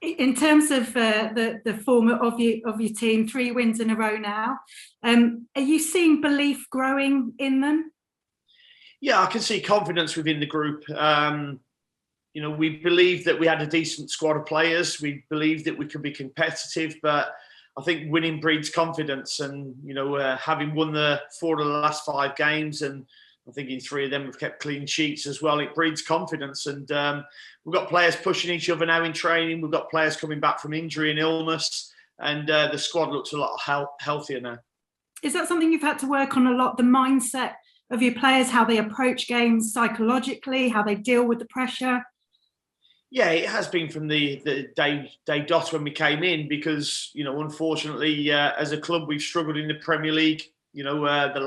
In terms of the form of your team, 3 wins in a row now, are you seeing belief growing in them? Yeah, I can see confidence within the group. We believed that we had a decent squad of players. We believed that we could be competitive, but I think winning breeds confidence. And, having won the 4 of the last 5 games, and I think in 3 of them we've kept clean sheets as well, it breeds confidence. And we've got players pushing each other now in training. We've got players coming back from injury and illness. And the squad looks a lot healthier now. Is that something you've had to work on a lot, the mindset of your players, how they approach games psychologically, how they deal with the pressure? Yeah, it has been from the day dot when we came in, because, unfortunately, as a club, we've struggled in the Premier League. The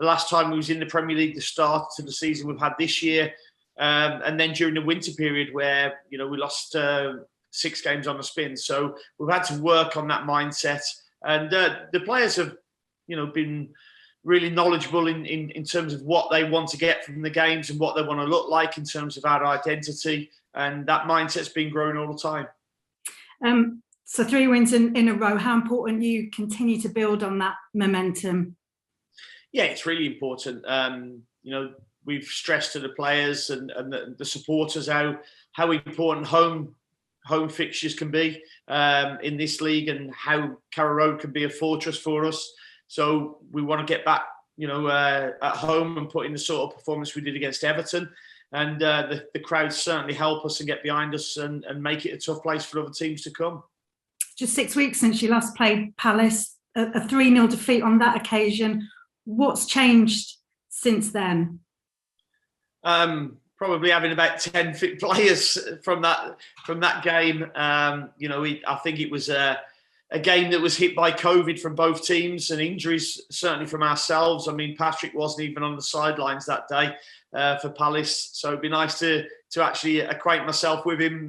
last time we was in the Premier League, the start to the season we've had this year, and then during the winter period where, we lost 6 games on the spin. So we've had to work on that mindset. And the players have, been really knowledgeable in terms of what they want to get from the games and what they want to look like in terms of our identity. And that mindset's been growing all the time. So 3 wins in a row. How important you continue to build on that momentum? Yeah, it's really important. We've stressed to the players and the supporters how important home fixtures can be in this league, and how Carrow Road can be a fortress for us. So we want to get back, at home and put in the sort of performance we did against Everton. And the crowds certainly help us and get behind us and make it a tough place for other teams to come. Just 6 weeks since you last played Palace, a 3-0 defeat on that occasion. What's changed since then? Probably having about 10 fit players from that game. I think it was a game that was hit by COVID from both teams, and injuries certainly from ourselves. I mean, Patrick wasn't even on the sidelines that day for Palace, so it'd be nice to actually acquaint myself with him,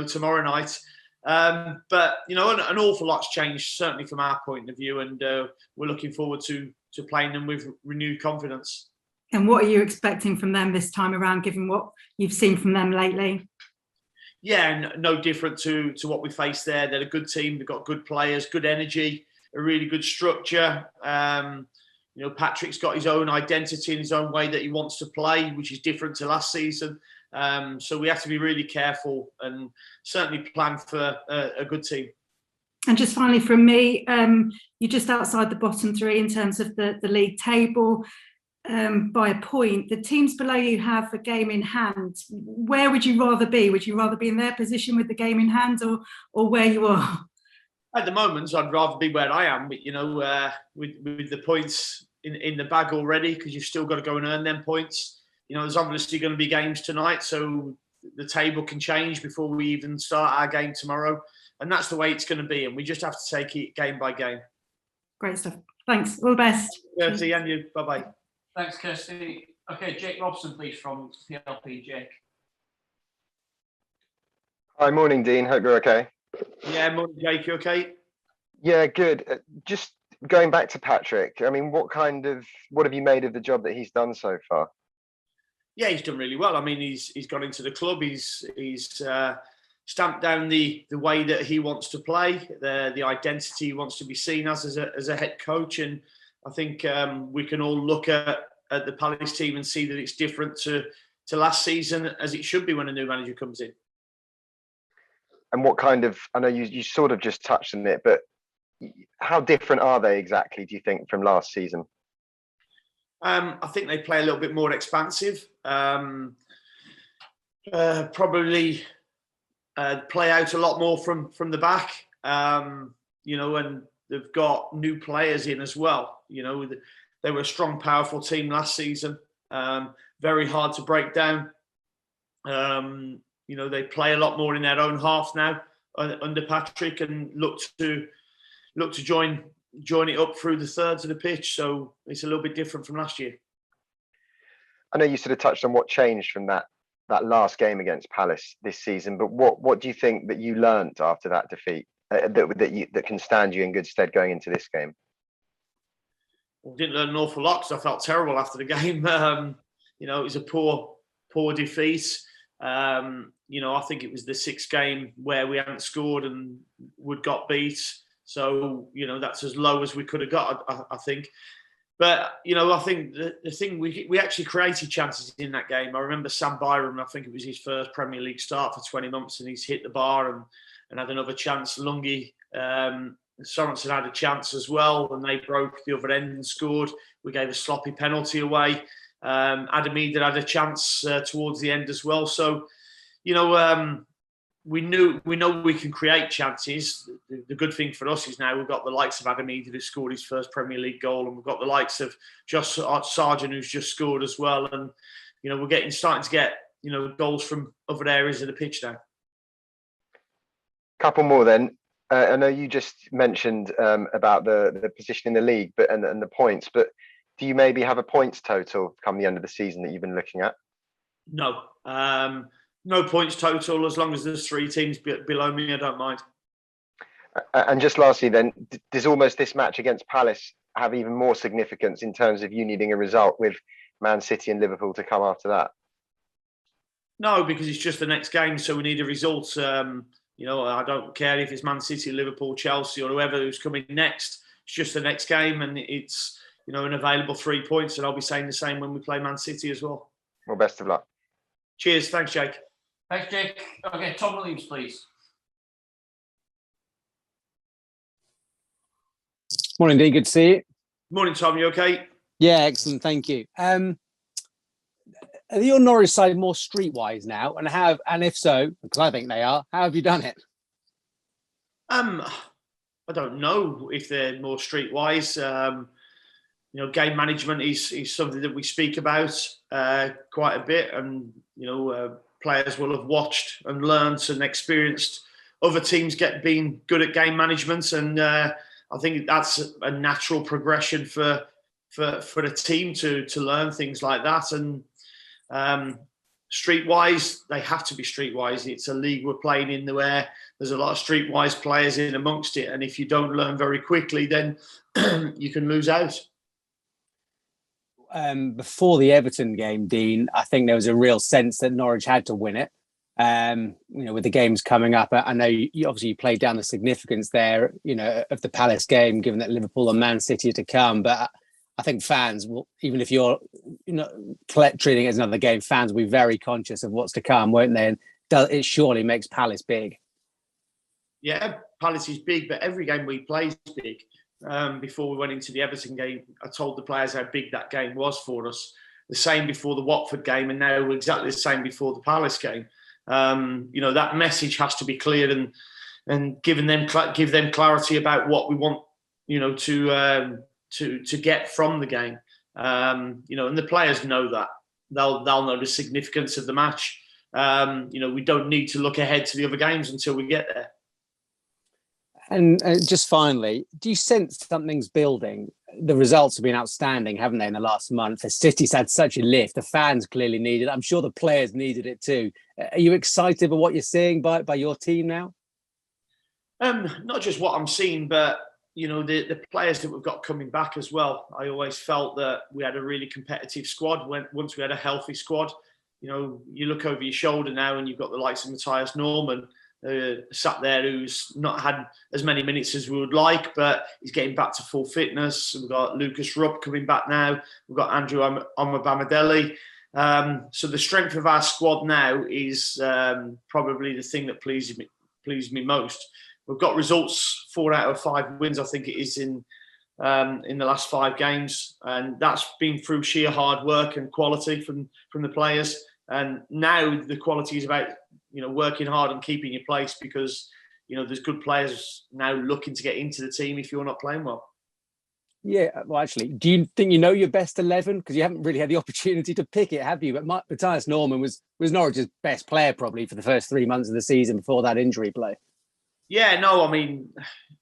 tomorrow night. But an awful lot's changed, certainly from our point of view, and we're looking forward to playing them with renewed confidence. And what are you expecting from them this time around, given what you've seen from them lately? Yeah, no different to what we faced there. They're a good team. They've got good players, good energy, a really good structure. Patrick's got his own identity and his own way that he wants to play, which is different to last season. So we have to be really careful and certainly plan for a good team. And just finally from me, you're just outside the bottom 3 in terms of the league table by a point. The teams below you have a game in hand. Where would you rather be? Would you rather be in their position with the game in hand, or where you are? At the moment, I'd rather be where I am, with the points in the bag already, because you've still got to go and earn them points. There's obviously going to be games tonight, so the table can change before we even start our game tomorrow. And that's the way it's going to be. And we just have to take it game by game. Great stuff. Thanks. All the best. Yeah, see you, and you. Bye-bye. Thanks, Kirsty. Okay, Jake Robson, please, from PLP. Jake. Hi, morning, Dean. Hope you're okay. Yeah, morning, Jake. You okay? Yeah, good. Just going back to Patrick, I mean, what have you made of the job that he's done so far? Yeah, he's done really well. I mean, he's got into the club. He's stamped down the way that he wants to play, the identity he wants to be seen as a head coach. And I think we can all look at the Palace team and see that it's different to last season, as it should be when a new manager comes in. And I know you sort of just touched on it, but how different are they exactly, do you think, from last season? I think they play a little bit more expansive. Probably play out a lot more from the back, and they've got new players in as well. They were a strong, powerful team last season, very hard to break down. They play a lot more in their own half now under Patrick, and look to join it up through the thirds of the pitch. So it's a little bit different from last year. I know you sort of touched on what changed from that last game against Palace this season, but what do you think that you learnt after that defeat that can stand you in good stead going into this game? Well, didn't learn an awful lot, because I felt terrible after the game. It was a poor defeat. I think it was the 6th game where we hadn't scored and Wood got beat. So, that's as low as we could have got, I think. But, I think the thing, we actually created chances in that game. I remember Sam Byram, I think it was his first Premier League start for 20 months, and he's hit the bar and had another chance. Lungi, Sorensen had a chance as well, and they broke the other end and scored. We gave a sloppy penalty away. Adamida had a chance towards the end as well. So, we know we can create chances. The good thing for us is now we've got the likes of Adamida who scored his first Premier League goal, and we've got the likes of Josh Sargent who's just scored as well. And we're starting to get goals from other areas of the pitch now. Couple more then. I know you just mentioned about the position in the league, and the points, but do you maybe have a points total come the end of the season that you've been looking at? No, no points total. As long as there's 3 teams below me, I don't mind. And just lastly, then, does almost this match against Palace have even more significance in terms of you needing a result with Man City and Liverpool to come after that? No, because it's just the next game, so we need a result. I don't care if it's Man City, Liverpool, Chelsea, or whoever who's coming next. It's just the next game, and it's an available 3 points. And I'll be saying the same when we play Man City as well. Well, best of luck. Cheers. Thanks, Jake. Thanks, Jake. Okay, Tom Williams, please. Morning, Dean. Good to see you. Morning, Tom. You okay? Yeah, excellent. Thank you. Are your Norwich side more streetwise now? And if so, because I think they are, how have you done it? I don't know if they're more streetwise. Game management is something that we speak about quite a bit, and players will have watched and learned and experienced other teams being good at game management, and I think that's a natural progression for the team to learn things like that. And streetwise, they have to be streetwise. It's a league we're playing in where there's a lot of streetwise players in amongst it, and if you don't learn very quickly, then you can lose out. Before the Everton game, Dean, I think there was a real sense that Norwich had to win it. With the games coming up, I know you obviously played down the significance there, of the Palace game, given that Liverpool and Man City are to come. But I think fans will, even if you're treating it as another game, fans will be very conscious of what's to come, won't they? And it surely makes Palace big. Yeah, Palace is big, but every game we play is big. Before we went into the Everton game, I told the players how big that game was for us. The same before the Watford game, and now exactly the same before the Palace game. That message has to be clear and give them clarity about what we want, to get from the game. And the players know that. They'll know the significance of the match. We don't need to look ahead to the other games until we get there. And just finally, do you sense something's building? The results have been outstanding, haven't they, in the last month? The City's had such a lift. The fans clearly needed it. I'm sure the players needed it too. Are you excited about what you're seeing by your team now? Not just what I'm seeing, but the players that we've got coming back as well. I always felt that we had a really competitive squad once we had a healthy squad. You look over your shoulder now and you've got the likes of Matthias Norman sat there, who's not had as many minutes as we would like, but he's getting back to full fitness. We've got Lucas Rupp coming back now. We've got Andrew Omobamidele. So the strength of our squad now is probably the thing that pleases me most. We've got results, 4 out of 5 wins, I think it is, in the last 5 games, and that's been through sheer hard work and quality from the players. And now the quality is about working hard and keeping your place, because there's good players now looking to get into the team if you're not playing well. Yeah, well, actually, do you think you know your best 11? Because you haven't really had the opportunity to pick it, have you? But Matthias Norman was Norwich's best player probably for the first 3 months of the season before that injury play. Yeah, no, I mean,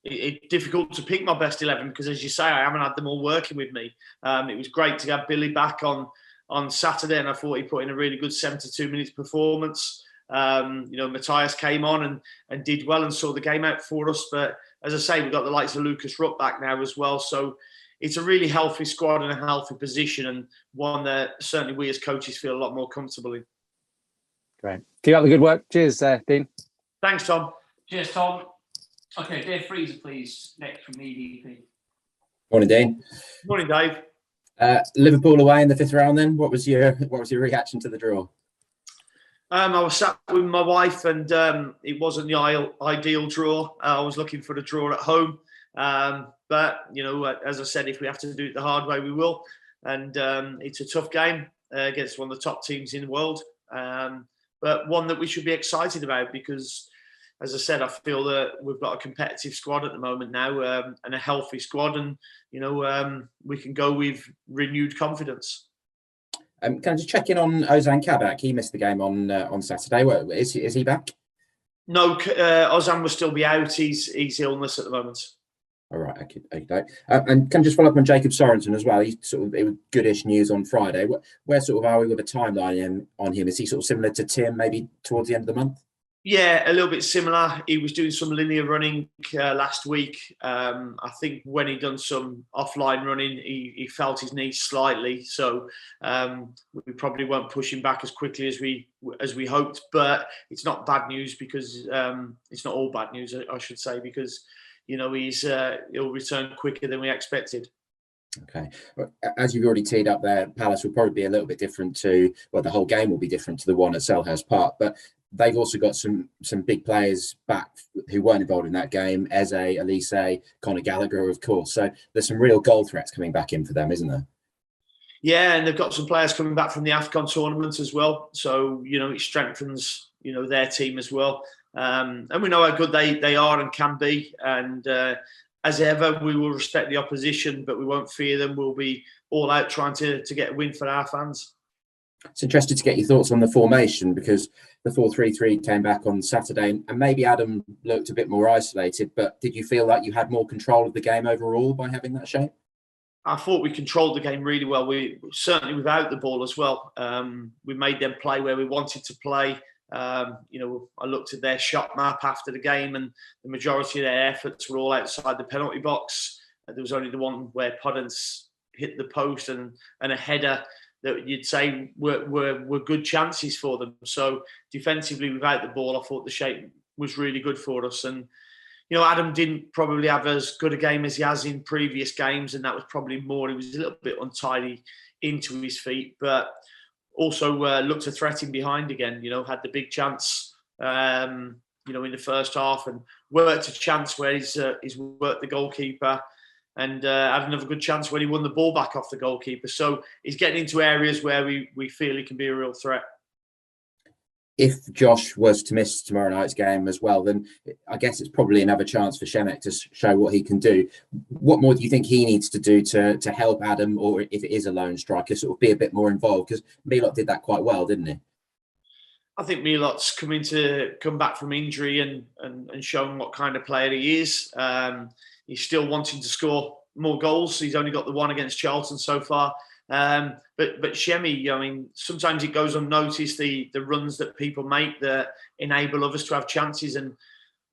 it's difficult to pick my best 11 because, as you say, I haven't had them all working with me. It was great to have Billy back on Saturday, and I thought he put in a really good 72 minutes performance. Matthias came on and did well and saw the game out for us. But as I say, we've got the likes of Lucas Rupp back now as well. So it's a really healthy squad and a healthy position, and one that certainly we as coaches feel a lot more comfortable in. Great. Keep up the good work. Cheers, Dean. Thanks, Tom. Cheers, Tom. Okay, Dave Freezer, please. Next from the EDP. Morning, Dean. Morning, Dave. Liverpool away in the 5th round. Then, what was your reaction to the draw? I was sat with my wife, and it wasn't the ideal draw. I was looking for the draw at home, but as I said, if we have to do it the hard way, we will. And it's a tough game against one of the top teams in the world, but one that we should be excited about because, as I said, I feel that we've got a competitive squad at the moment now, and a healthy squad, and we can go with renewed confidence. Can I just check in on Ozan Kabak? He missed the game on Saturday. Is he back? No, Ozan will still be out. He's illness at the moment. All right, okay. And can I just follow up on Jacob Sorensen as well? It was goodish news on Friday. Where sort of are we with the timeline on him? Is he sort of similar to Tim, maybe towards the end of the month? Yeah, a little bit similar. He was doing some linear running last week. I think when he done some offline running, he felt his knee slightly. So we probably won't push him back as quickly as we hoped. But it's not bad news because it's not all bad news, I should say, because he'll return quicker than we expected. Okay. As you've already teed up there, Palace will probably be a little bit different the whole game will be different to the one at Selhurst Park, but they've also got some big players back who weren't involved in that game. Eze, Elise, Conor Gallagher, of course. So there's some real goal threats coming back in for them, isn't there? Yeah, and they've got some players coming back from the AFCON tournament as well. So, it strengthens, their team as well. And we know how good they are and can be. And as ever, we will respect the opposition, but we won't fear them. We'll be all out trying to get a win for our fans. It's interesting to get your thoughts on the formation because the 4-3-3 came back on Saturday and maybe Adam looked a bit more isolated, but did you feel like you had more control of the game overall by having that shape? I thought we controlled the game really well. We certainly without the ball as well. We made them play where we wanted to play. I looked at their shot map after the game and the majority of their efforts were all outside the penalty box. There was only the one where Podence hit the post and a header that you'd say were good chances for them. So defensively, without the ball, I thought the shape was really good for us. And, Adam didn't probably have as good a game as he has in previous games. And that was probably more, he was a little bit untidy into his feet, but also looked a threat in behind again, had the big chance, in the first half and worked a chance where he's worked the goalkeeper. And had another good chance when he won the ball back off the goalkeeper. So he's getting into areas where we feel he can be a real threat. If Josh was to miss tomorrow night's game as well, then I guess it's probably another chance for Shemek to show what he can do. What more do you think he needs to do to help Adam, or if it is a lone striker, sort of be a bit more involved? Because Milot did that quite well, didn't he? I think Milot's come back from injury and shown what kind of player he is. He's still wanting to score more goals. He's only got the one against Charlton so far. But Shemi, sometimes it goes unnoticed, the runs that people make that enable others to have chances. And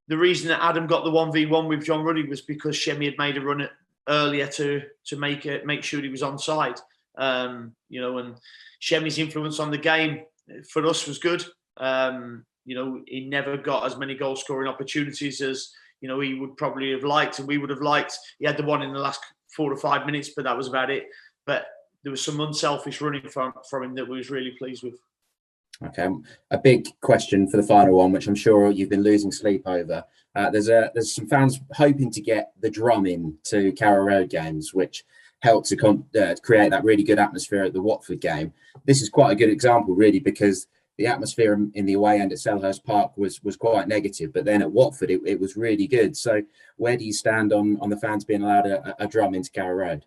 the reason that Adam got the 1v1 with John Ruddy was because Shemi had made a run earlier to make sure he was onside. And Shemi's influence on the game for us was good. He never got as many goal scoring opportunities as he would probably have liked, and we would have liked. He had the one in the last 4 or 5 minutes, but that was about it. But there was some unselfish running from him that we was really pleased with. Okay, a big question for the final one, which I'm sure you've been losing sleep over. There's some fans hoping to get the drum in to Carrow Road games, which helped to create that really good atmosphere at the Watford game. This is quite a good example, really, because the atmosphere in the away end at Selhurst Park was quite negative, but then at Watford it was really good. So where do you stand on the fans being allowed a drum into Carrow Road?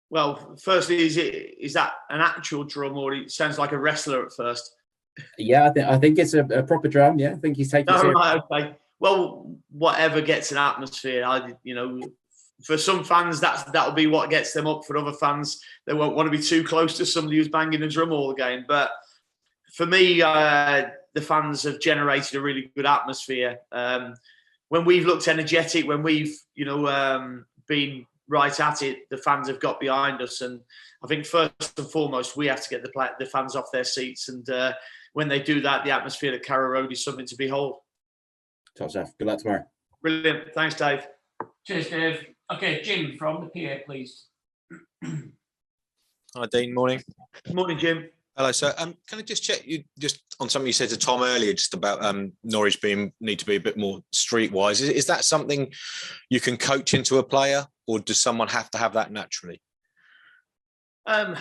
Well, firstly, is that an actual drum, or it sounds like a wrestler at first? Yeah, I think it's a proper drum. Yeah, I think he's taking it. Right, okay. Well, whatever gets an atmosphere, for some fans that'll be what gets them up. For other fans, they won't want to be too close to somebody who's banging a drum all the game. But for me, the fans have generated a really good atmosphere. When we've looked energetic, when we've been right at it, the fans have got behind us. And I think first and foremost, we have to get the fans off their seats and when they do that, the atmosphere at Carrow Road is something to behold. Top stuff. Good luck tomorrow. Brilliant. Thanks, Dave. Cheers, Dave. Okay, Jim from the PA, please. Hi, Dean. Morning. Morning, Jim. Hello, sir. Can I just check you just on something you said to Tom earlier, just about Norwich need to be a bit more streetwise? Is that something you can coach into a player, or does someone have to have that naturally? I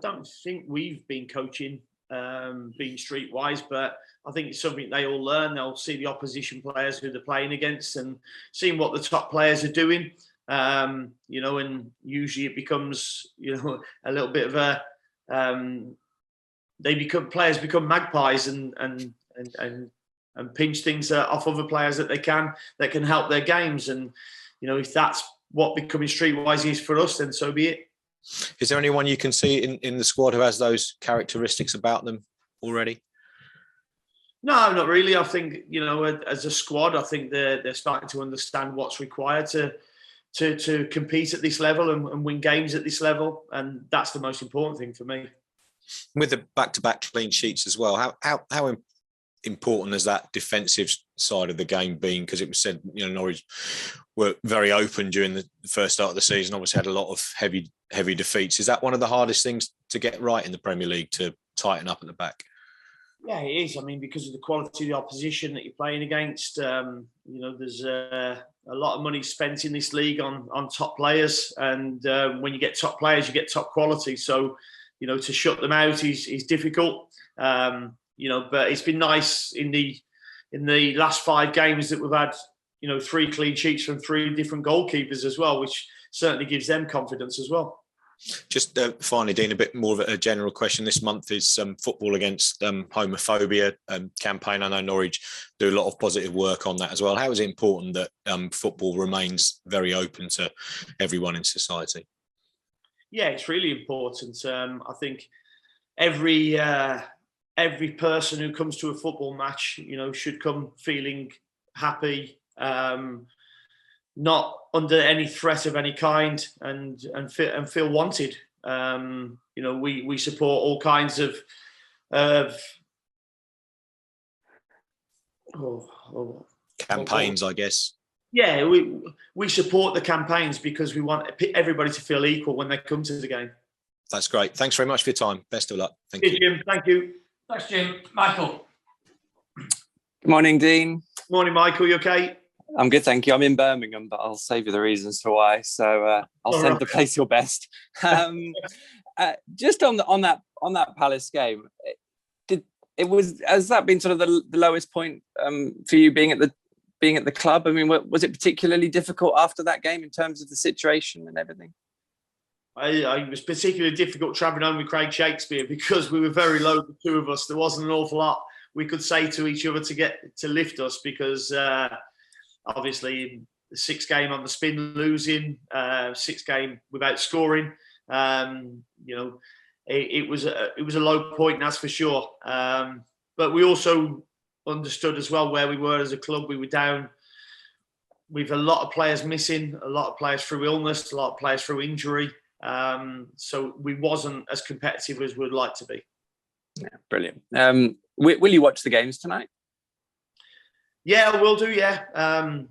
don't think we've been coaching being streetwise, but I think it's something they all learn. They'll see the opposition players who they're playing against and seeing what the top players are doing. And usually it becomes, a little bit of a players become magpies and pinch things off other players that can help their games. And if that's what becoming streetwise is for us, then so be it. Is there anyone you can see in the squad who has those characteristics about them already? No, not really. I think as a squad, I think they're starting to understand what's required to compete at this level and win games at this level, and that's the most important thing for me. With the back-to-back clean sheets as well, how important has that defensive side of the game been? Because it was said, Norwich were very open during the first start of the season. Obviously, had a lot of heavy defeats. Is that one of the hardest things to get right in the Premier League, to tighten up at the back? Yeah, it is. I mean, because of the quality of the opposition that you're playing against, there's a lot of money spent in this league on top players, and when you get top players, you get top quality. So, to shut them out is difficult. But it's been nice in the last 5 games that we've had, 3 clean sheets from 3 different goalkeepers as well, which certainly gives them confidence as well. Just finally, Dean, a bit more of a general question. This month is Football Against Homophobia campaign. I know Norwich do a lot of positive work on that as well. How is it important that football remains very open to everyone in society? Yeah, it's really important. I think every person who comes to a football match, should come feeling happy, not under any threat of any kind, and feel wanted. We support all kinds of campaigns, I guess. Yeah, we support the campaigns because we want everybody to feel equal when they come to the game. That's great. Thanks very much for your time. Best of luck. Thank Cheers, you. Jim. Thank you. Thanks, Jim. Michael. Good morning, Dean. Morning, Michael. You okay? I'm good, thank you. I'm in Birmingham, but I'll save you the reasons for why. So I'll send the place your best. Just on that Palace game, has that been sort of the lowest point for you being at the club? I mean, was it particularly difficult after that game in terms of the situation and everything? It was particularly difficult travelling home with Craig Shakespeare because we were very low, the 2 of us. There wasn't an awful lot we could say to each other to lift us because obviously the 6th game on the spin losing, 6th game without scoring. It was a low point, that's for sure. But we also understood as well where we were as a club. We were down with a lot of players missing, a lot of players through illness, a lot of players through injury. So we wasn't as competitive as we'd like to be. Yeah, brilliant. Will you watch the games tonight? Yeah, I will do. Yeah, I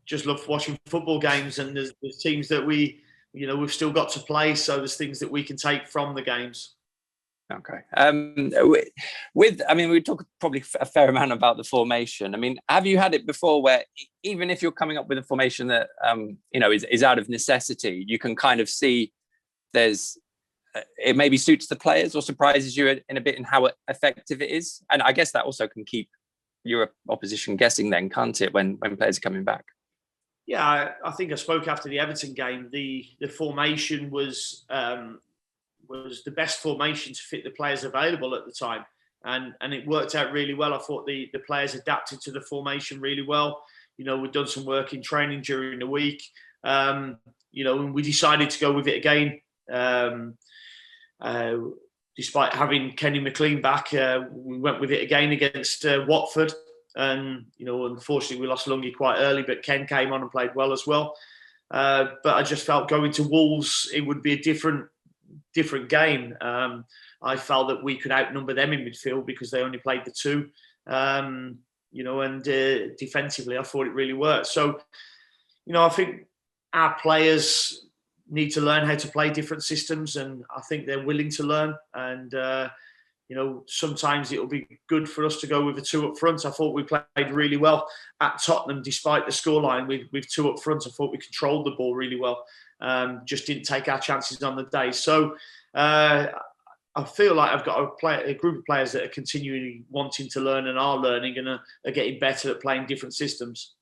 just love watching football games, and there's teams that we've still got to play. So there's things that we can take from the games. Okay. We talk probably a fair amount about the formation. I mean, have you had it before where even if you're coming up with a formation that is out of necessity, you can kind of see it maybe suits the players or surprises you in a bit in how effective it is? And I guess that also can keep your opposition guessing then, can't it, when players are coming back? Yeah, I think I spoke after the Everton game. The formation was the best formation to fit the players available at the time, and it worked out really well. I thought the players adapted to the formation really well. We've done some work in training during the week, and we decided to go with it again. Despite having Kenny McLean back, we went with it again against Watford. And, unfortunately, we lost Lungi quite early, but Ken came on and played well as well. But I just felt going to Wolves, it would be a different different game. I felt that we could outnumber them in midfield because they only played the two, you know, and defensively, I thought it really worked. So, you know, I think our players need to learn how to play different systems, and I think they're willing to learn. And you know, sometimes it'll be good for us to go with a two up front. I thought we played really well at Tottenham, despite the scoreline. With two up front, I thought we controlled the ball really well. Just didn't take our chances on the day. So I feel like I've got a group of players that are continually wanting to learn and are learning and are getting better at playing different systems.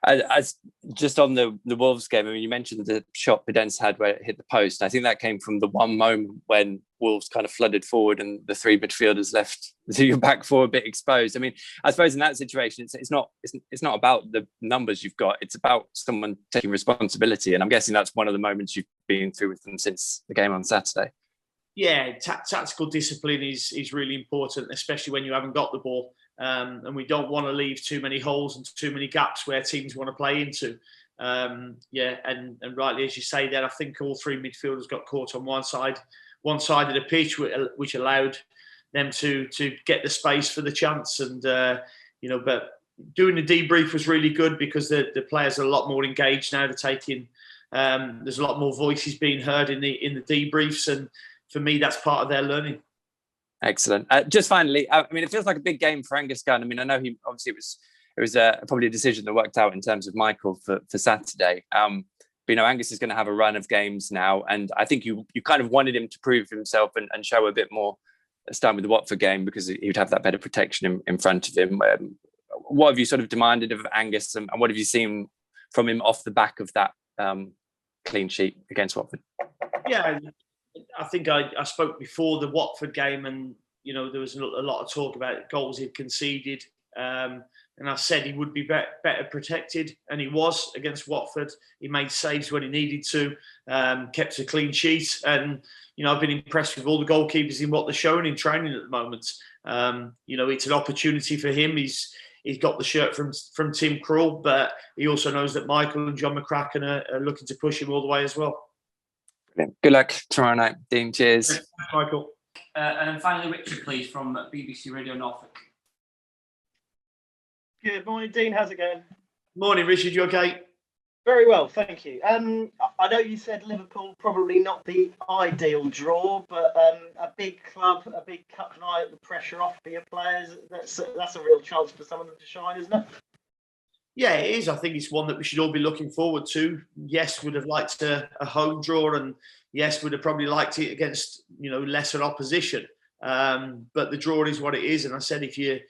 As just on the Wolves game, I mean, you mentioned the shot Podence had where it hit the post. I think that came from the one moment when Wolves kind of flooded forward and the three midfielders left your back four a bit exposed. I mean, I suppose in that situation, it's not about the numbers you've got. It's about someone taking responsibility, and I'm guessing that's one of the moments you've been through with them since the game on Saturday. Yeah, tactical discipline is really important, especially when you haven't got the ball. And we don't want to leave too many holes and too many gaps where teams want to play into. Yeah, and rightly, as you say there, I think all three midfielders got caught on one side of the pitch, which allowed them to get the space for the chance. And, you know, but doing the debrief was really good because the players are a lot more engaged now. They're taking, there's a lot more voices being heard in the debriefs. And for me, that's part of their learning. Excellent. Just finally, I mean, it feels like a big game for Angus Gunn. I mean, I know he obviously it was probably a decision that worked out in terms of Michael for Saturday. But, you know, Angus is going to have a run of games now, and I think you kind of wanted him to prove himself and show a bit more, starting with the Watford game, because he would have that better protection in front of him. What have you sort of demanded of Angus, and what have you seen from him off the back of that clean sheet against Watford? Yeah. I think I spoke before the Watford game, and you know there was a lot of talk about goals he'd conceded, and I said he would be better protected, and he was against Watford. He made saves when he needed to, kept a clean sheet, and you know I've been impressed with all the goalkeepers in what they're showing in training at the moment. You know it's an opportunity for him. He's got the shirt from Tim Krul, but he also knows that Michael and John McCracken are looking to push him all the way as well. Good luck tomorrow night, Dean. Cheers. Thanks, Michael. And then finally, Richard, please, from BBC Radio Norfolk. Good morning, Dean. How's it going? Morning, Richard. You okay? Very well, thank you. I know you said Liverpool probably not the ideal draw, but a big club, a big cup night, the pressure off for your players, that's a real chance for some of them to shine, isn't it? Yeah, it is. I think it's one that we should all be looking forward to. Yes, would have liked a home draw, and yes, would have probably liked it against lesser opposition. But the draw is what it is. And I said, if you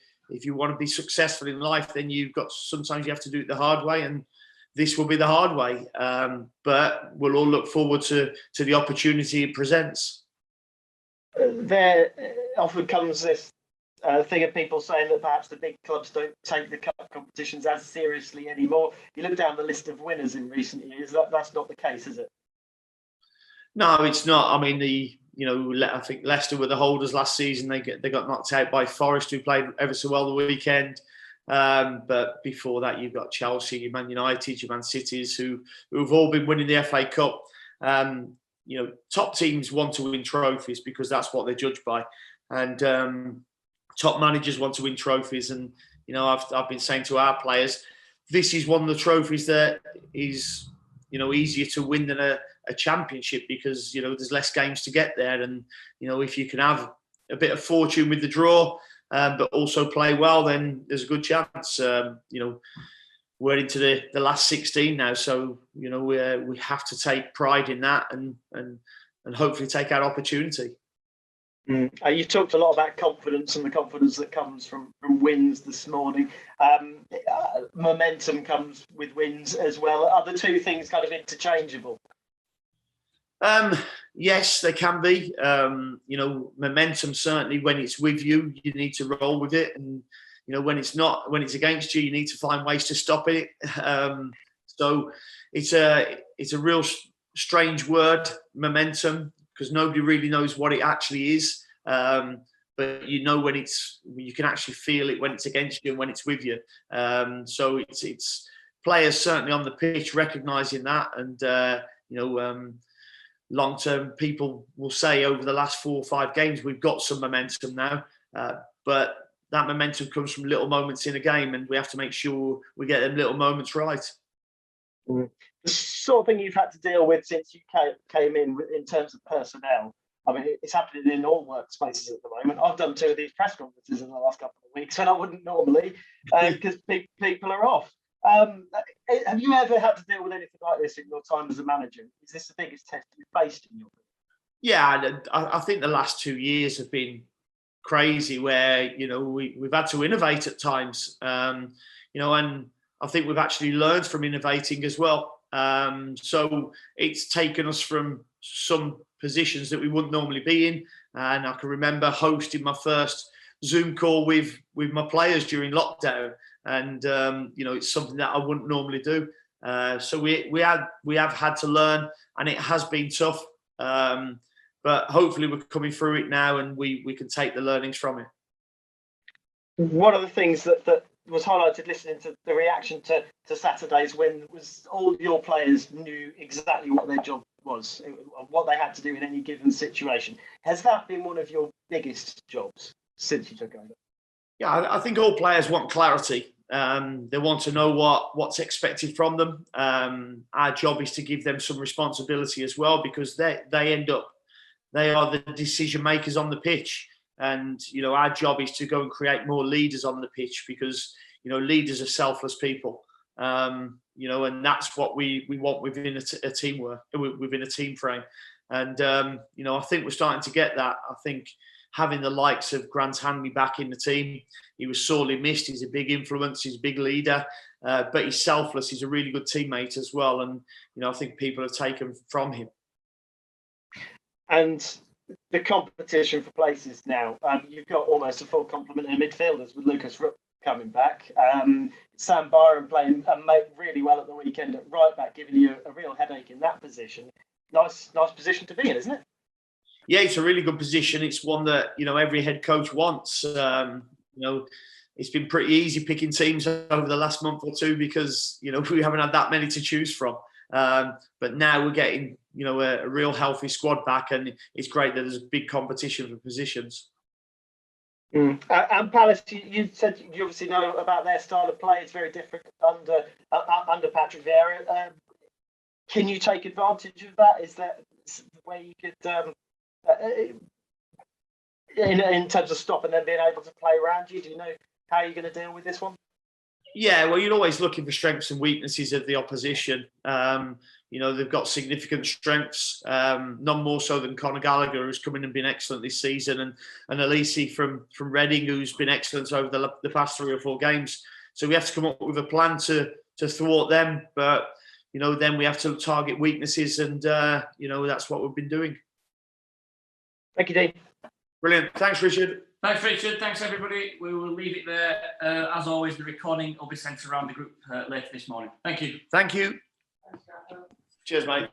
want to be successful in life, then sometimes you have to do it the hard way, and this will be the hard way. But we'll all look forward to the opportunity it presents. There often comes this thing of people saying that perhaps the big clubs don't take the cup competitions as seriously anymore. You look down the list of winners in recent years, that's not the case, is it? No, it's not. I mean, I think Leicester were the holders last season. They got knocked out by Forest, who played ever so well the weekend. But before that, you've got Chelsea, your Man United, your Man Cities, who've all been winning the FA Cup. Top teams want to win trophies because that's what they're judged by, and top managers want to win trophies. And I've been saying to our players, this is one of the trophies that is easier to win than a championship, because there's less games to get there, and if you can have a bit of fortune with the draw, but also play well, then there's a good chance. We're into the last 16 now, so we have to take pride in that and hopefully take our opportunity. You talked a lot about confidence and the confidence that comes from wins this morning. Momentum comes with wins as well. Are the two things kind of interchangeable? Yes, they can be. Momentum, certainly when it's with you, you need to roll with it. And, when it's not, when it's against you, you need to find ways to stop it. So it's a real strange word, momentum, because nobody really knows what it actually is. But when you can actually feel it when it's against you and when it's with you. So it's players certainly on the pitch recognising that, and long term, people will say over the last 4 or 5 games we've got some momentum now, but that momentum comes from little moments in a game, and we have to make sure we get them little moments right. The sort of thing you've had to deal with since you came in terms of personnel. I mean, it's happening in all workspaces at the moment. I've done 2 of these press conferences in the last couple of weeks, and I wouldn't normally because people are off. Have you ever had to deal with anything like this in your time as a manager? Is this the biggest test you've faced in your career? Yeah, I think the last 2 years have been crazy, where we've had to innovate at times, and I think we've actually learned from innovating as well. So it's taken us from some positions that we wouldn't normally be in, and I can remember hosting my first Zoom call with my players during lockdown, and it's something that I wouldn't normally do. So we have had to learn, and it has been tough. But hopefully we're coming through it now, and we can take the learnings from it. One of the things that was highlighted listening to the reaction to Saturday's win was all your players knew exactly what their job was, what they had to do in any given situation. Has that been one of your biggest jobs since you took over? Yeah, I think all players want clarity. They want to know what's expected from them. Our job is to give them some responsibility as well, because they are the decision makers on the pitch. And, our job is to go and create more leaders on the pitch, because, leaders are selfless people. And that's what we want within a teamwork, within a team frame. And, I think we're starting to get that. I think having the likes of Grant Hanley back in the team, he was sorely missed. He's a big influence. He's a big leader, but he's selfless. He's a really good teammate as well. And, I think people have taken from him. And the competition for places now, you've got almost a full complement of midfielders with Lucas Rupp coming back. Sam Byron playing really well at the weekend at right back, giving you a real headache in that position. Nice position to be in, isn't it? Yeah, it's a really good position. It's one that, every head coach wants. It's been pretty easy picking teams over the last month or 2 because, we haven't had that many to choose from. But now we're getting, a real healthy squad back, and it's great that there's a big competition for positions. And Palace, you said you obviously know about their style of play. It's very different under Patrick Vieira. Can you take advantage of that? Is that where you could, in terms of stopping them being able to play around you? Do you know how you're going to deal with this one? Yeah, well, you're always looking for strengths and weaknesses of the opposition. They've got significant strengths, none more so than Conor Gallagher, who's come in and been excellent this season, and Elise from Reading, who's been excellent over the past 3 or 4 games. So we have to come up with a plan to thwart them, but then we have to target weaknesses, and that's what we've been doing. Thank you, Dean. Brilliant. Thanks, Richard. Thanks, Richard. Thanks, everybody. We will leave it there. As always, the recording will be sent around the group later this morning. Thank you. Thank you. Cheers, mate.